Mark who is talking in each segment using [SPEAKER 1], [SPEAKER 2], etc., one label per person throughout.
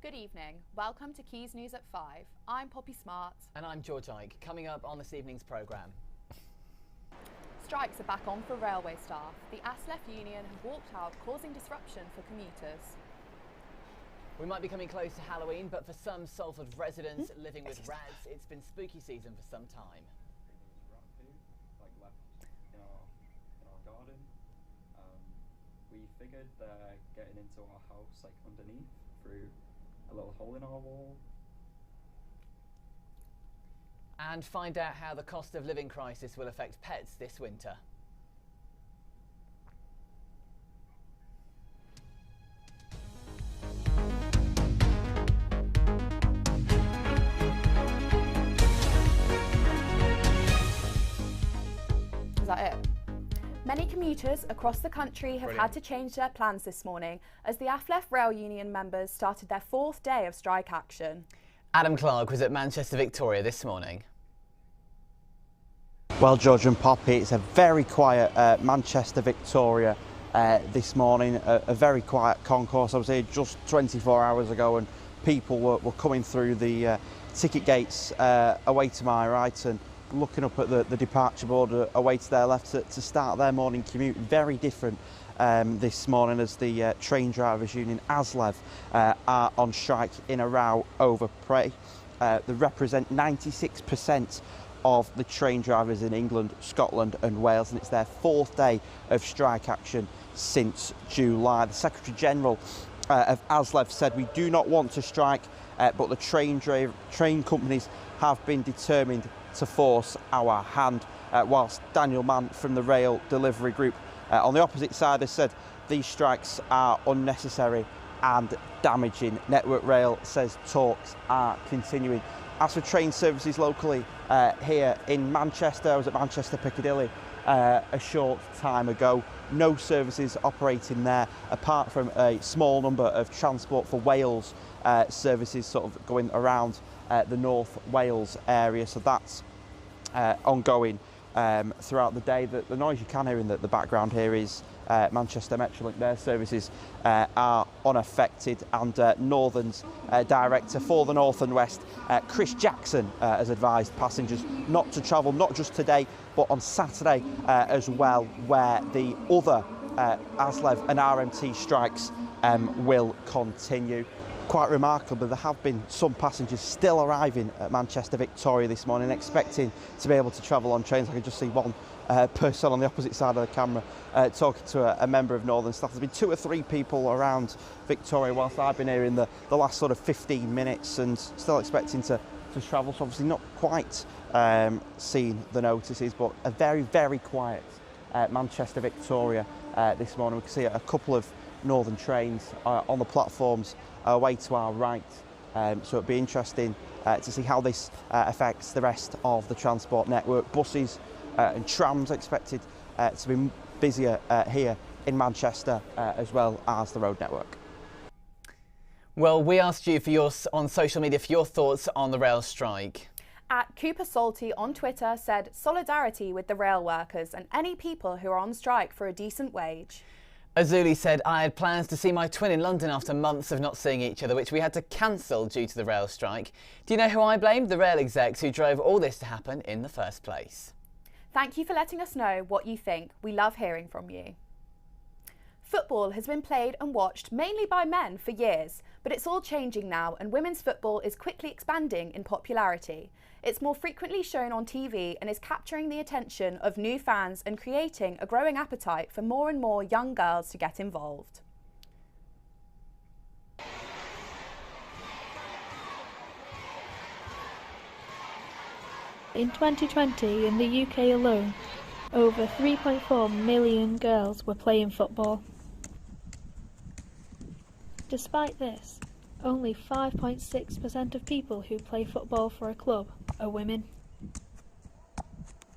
[SPEAKER 1] Good evening. Welcome to Quays News at 5. I'm Poppy Smart.
[SPEAKER 2] And I'm George Ike. Coming up on this evening's programme.
[SPEAKER 1] Strikes are back on for railway staff. The ASLEF union have walked out, causing disruption for commuters.
[SPEAKER 2] We might be coming close to Halloween, but for some Salford residents living with rats, it's been spooky season for some time.
[SPEAKER 3] Left in our garden. We figured they're getting into our house underneath through a little hole in our wall.
[SPEAKER 2] And find out how the cost of living crisis will affect pets this winter.
[SPEAKER 1] Is that it? Many commuters across the country have had to change their plans this morning as the ASLEF rail union members started their 4th day of strike action.
[SPEAKER 2] Adam Clark was at Manchester Victoria this morning.
[SPEAKER 4] Well, George and Poppy, it's a very quiet Manchester Victoria this morning, a very quiet concourse. I was here just 24 hours ago and people were coming through the ticket gates away to my right and looking up at the departure board away to their left to start their morning commute. Very different this morning as the train drivers union ASLEF are on strike in a row over pay. They represent 96% of the train drivers in England, Scotland and Wales, and it's their 4th day of strike action since July. The Secretary General of ASLEF said, "We do not want to strike, but the train companies have been determined to force our hand," whilst Daniel Mann from the Rail Delivery Group on the opposite side has said these strikes are unnecessary and damaging. Network Rail says talks are continuing. As for train services locally here in Manchester, I was at Manchester Piccadilly a short time ago. No services operating there apart from a small number of Transport for Wales services sort of going around the North Wales area, so that's ongoing throughout the day. The noise you can hear in the background here is Manchester Metrolink. Their services are unaffected, and Northern's director for the North and West, Chris Jackson, has advised passengers not to travel, not just today but on Saturday as well, where the other ASLEF and RMT strikes will continue. Quite remarkable, there have been some passengers still arriving at Manchester Victoria this morning, expecting to be able to travel on trains. I can just see one person on the opposite side of the camera talking to a member of Northern staff. There's been 2 or 3 people around Victoria whilst I've been here in the last sort of 15 minutes and still expecting to travel, so obviously not quite seen the notices, but a very, very quiet Manchester Victoria this morning. We can see a couple of Northern trains on the platforms away to our right, so it'll be interesting to see how this affects the rest of the transport network. Buses and trams expected to be busier here in Manchester as well as the road network.
[SPEAKER 2] Well, we asked you on social media for your thoughts on the rail strike.
[SPEAKER 1] At Cooper Salty on Twitter said, "Solidarity with the rail workers and any people who are on strike for a decent wage."
[SPEAKER 2] Azuli said, "I had plans to see my twin in London after months of not seeing each other, which we had to cancel due to the rail strike. Do you know who I blame? The rail execs who drove all this to happen in the first place."
[SPEAKER 1] Thank you for letting us know what you think. We love hearing from you. Football has been played and watched mainly by men for years, but it's all changing now and women's football is quickly expanding in popularity. It's more frequently shown on TV and is capturing the attention of new fans and creating a growing appetite for more and more young girls to get involved.
[SPEAKER 5] In 2020, in the UK alone, over 3.4 million girls were playing football. Despite this, only 5.6% of people who play football for a club are women.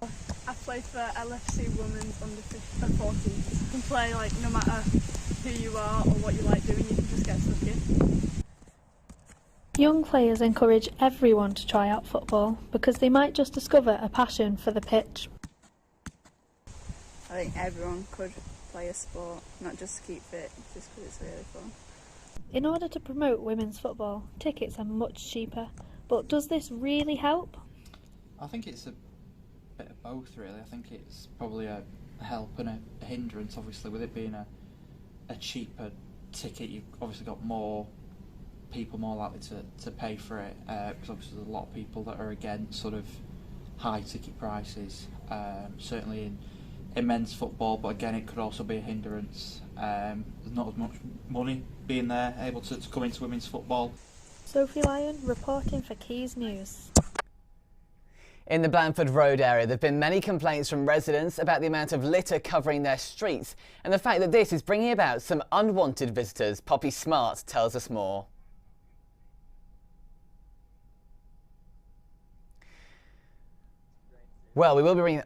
[SPEAKER 6] I play for LFC Women's under 14s. You can play no matter who you are or what you like doing, you can just get stuck in.
[SPEAKER 5] Young players encourage everyone to try out football because they might just discover a passion for the pitch.
[SPEAKER 6] I think everyone could play a sport, not just to keep fit, just because it's really fun.
[SPEAKER 5] In order to promote women's football, tickets are much cheaper. But does this really help?
[SPEAKER 7] I think it's a bit of both, really. I think it's probably a help and a hindrance. Obviously, with it being a cheaper ticket, you've obviously got more people more likely to pay for it, because obviously there's a lot of people that are against sort of high ticket prices, certainly in men's football, but again it could also be a hindrance. There's not as much money being there able to come into women's football.
[SPEAKER 5] Sophie Lyon reporting for Quays News.
[SPEAKER 2] In the Blandford Road area, there have been many complaints from residents about the amount of litter covering their streets and the fact that this is bringing about some unwanted visitors. Poppy Smart tells us more. Well, we will be bringing...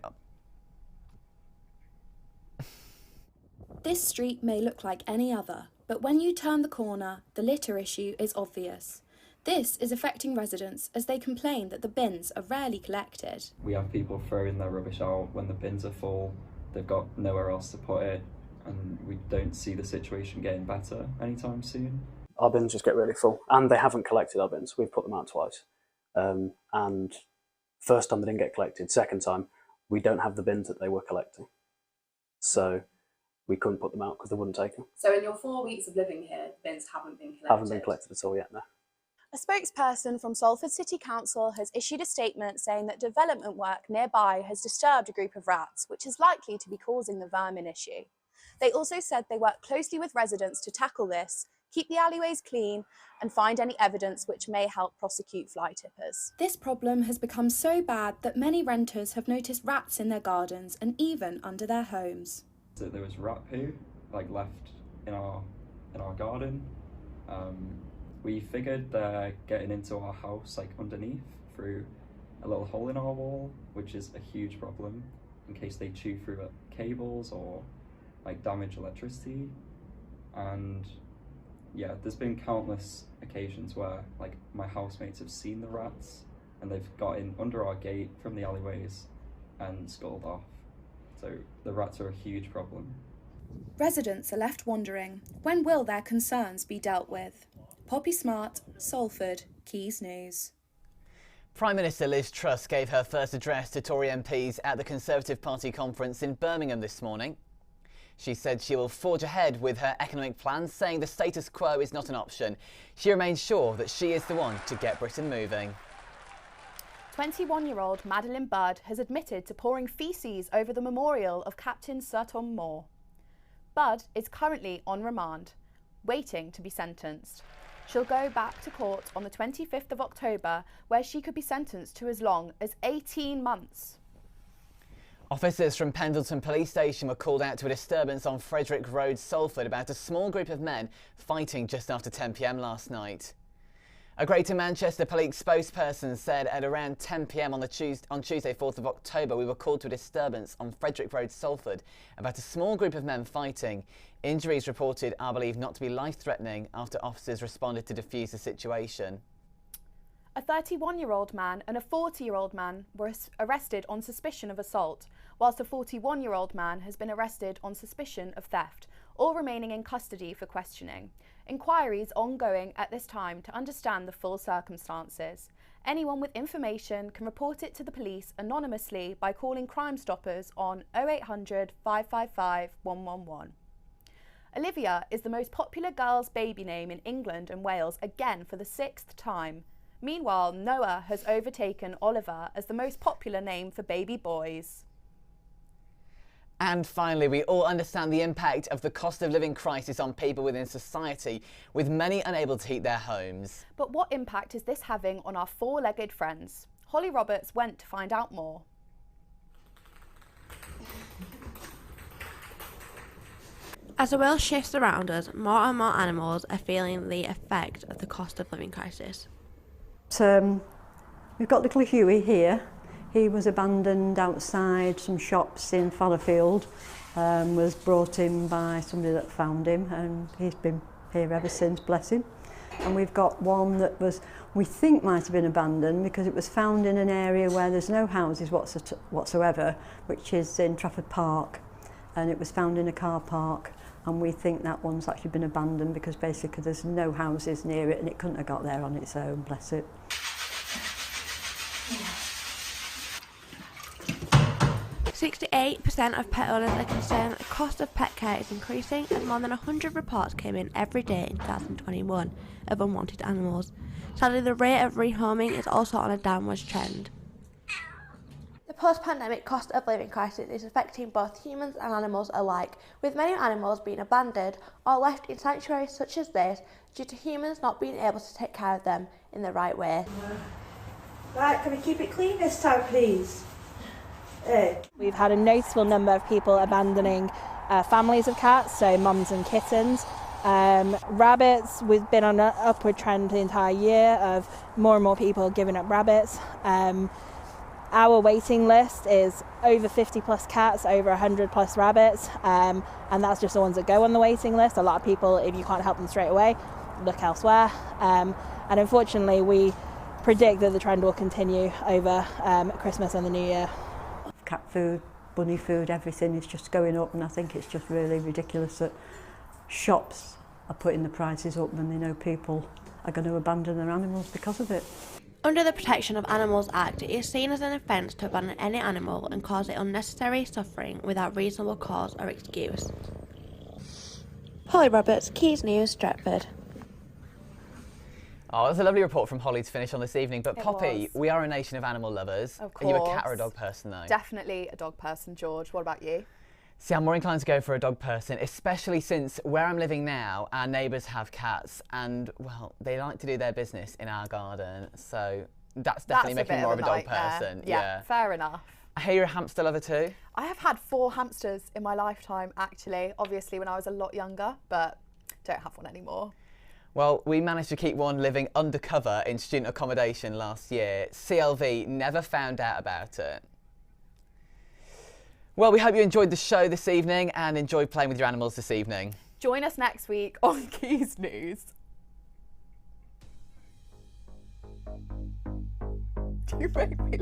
[SPEAKER 1] This street may look like any other, but when you turn the corner, the litter issue is obvious. This is affecting residents as they complain that the bins are rarely collected.
[SPEAKER 3] We have people throwing their rubbish out when the bins are full, they've got nowhere else to put it, and we don't see the situation getting better anytime soon.
[SPEAKER 8] Our bins just get really full, and they haven't collected our bins. We've put them out twice. And first time they didn't get collected, second time we don't have the bins that they were collecting. So we couldn't put them out because they wouldn't take them.
[SPEAKER 1] So in your 4 weeks of living here, the bins haven't been collected?
[SPEAKER 8] Haven't been collected at all yet, no.
[SPEAKER 1] A spokesperson from Salford City Council has issued a statement saying that development work nearby has disturbed a group of rats, which is likely to be causing the vermin issue. They also said they work closely with residents to tackle this, keep the alleyways clean and find any evidence which may help prosecute fly tippers. This problem has become so bad that many renters have noticed rats in their gardens and even under their homes.
[SPEAKER 3] So there was rat poo left in our garden. We figured they're getting into our house underneath through a little hole in our wall, which is a huge problem in case they chew through cables or damage electricity. And yeah, there's been countless occasions where my housemates have seen the rats and they've got in under our gate from the alleyways and scuttled off. So the rats are a huge problem.
[SPEAKER 1] Residents are left wondering, when will their concerns be dealt with? Poppy Smart, Salford, Quays News.
[SPEAKER 2] Prime Minister Liz Truss gave her first address to Tory MPs at the Conservative Party conference in Birmingham this morning. She said she will forge ahead with her economic plans, saying the status quo is not an option. She remains sure that she is the one to get Britain moving.
[SPEAKER 1] 21-year-old Madeline Budd has admitted to pouring faeces over the memorial of Captain Sir Tom Moore. Budd is currently on remand, waiting to be sentenced. She'll go back to court on the 25th of October, where she could be sentenced to as long as 18 months.
[SPEAKER 2] Officers from Pendleton Police Station were called out to a disturbance on Frederick Road, Salford, about a small group of men fighting just after 10 p.m. last night. A Greater Manchester Police spokesperson said at around 10 p.m. on Tuesday 4th of October we were called to a disturbance on Frederick Road, Salford, about a small group of men fighting. Injuries reported are believed not to be life-threatening after officers responded to defuse the situation.
[SPEAKER 1] A 31-year-old man and a 40-year-old man were arrested on suspicion of assault, whilst a 41-year-old man has been arrested on suspicion of theft, all remaining in custody for questioning. Inquiries ongoing at this time to understand the full circumstances. Anyone with information can report it to the police anonymously by calling Crime Stoppers on 0800 555 111. Olivia is the most popular girl's baby name in England and Wales again for the 6th time. Meanwhile, Noah has overtaken Oliver as the most popular name for baby boys.
[SPEAKER 2] And finally, we all understand the impact of the cost of living crisis on people within society, with many unable to heat their homes.
[SPEAKER 1] But what impact is this having on our four-legged friends? Holly Roberts went to find out more.
[SPEAKER 9] As the world shifts around us, more and more animals are feeling the effect of the cost of living crisis.
[SPEAKER 10] We've got little Huey here. He was abandoned outside some shops in Fallowfield, was brought in by somebody that found him, and he's been here ever since, bless him. And we've got one that we think might have been abandoned because it was found in an area where there's no houses whatsoever, which is in Trafford Park, and it was found in a car park, and we think that one's actually been abandoned because basically there's no houses near it and it couldn't have got there on its own, bless it.
[SPEAKER 9] 68% of pet owners are concerned that the cost of pet care is increasing, as more than 100 reports came in every day in 2021 of unwanted animals. Sadly, the rate of rehoming is also on a downwards trend. The post-pandemic cost of living crisis is affecting both humans and animals alike, with many animals being abandoned or left in sanctuaries such as this due to humans not being able to take care of them in the right way.
[SPEAKER 11] Right, can we keep it clean this time, please?
[SPEAKER 12] We've had a noticeable number of people abandoning families of cats, so mums and kittens. Rabbits, we've been on an upward trend the entire year of more and more people giving up rabbits. Our waiting list is over 50 plus cats, over 100 plus rabbits, and that's just the ones that go on the waiting list. A lot of people, if you can't help them straight away, look elsewhere. And unfortunately, we predict that the trend will continue over Christmas and the New Year.
[SPEAKER 10] Cat food, bunny food, everything is just going up, and I think it's just really ridiculous that shops are putting the prices up when they know people are going to abandon their animals because of it.
[SPEAKER 9] Under the Protection of Animals Act, it is seen as an offence to abandon any animal and cause it unnecessary suffering without reasonable cause or excuse. Holly Roberts, Quays News, Stratford.
[SPEAKER 2] Oh, that's a lovely report from Holly to finish on this evening. But
[SPEAKER 1] It
[SPEAKER 2] Poppy,
[SPEAKER 1] was.
[SPEAKER 2] we are a nation of animal lovers.
[SPEAKER 1] Of
[SPEAKER 2] Are you a cat or a
[SPEAKER 1] course.
[SPEAKER 2] dog person, though?
[SPEAKER 1] Definitely a dog person, George. What about you?
[SPEAKER 2] See, I'm more inclined to go for a dog person, especially since where I'm living now, our neighbours have cats and, well, they like to do their business in our garden. So that's definitely making me more of a dog person.
[SPEAKER 1] Yeah, fair enough.
[SPEAKER 2] I hear you're a hamster lover too.
[SPEAKER 1] I have had 4 hamsters in my lifetime, actually. Obviously, when I was a lot younger, but don't have one anymore.
[SPEAKER 2] Well, we managed to keep one living undercover in student accommodation last year. CLV never found out about it. Well, we hope you enjoyed the show this evening and enjoyed playing with your animals this evening.
[SPEAKER 1] Join us next week on Quays News. Do you make me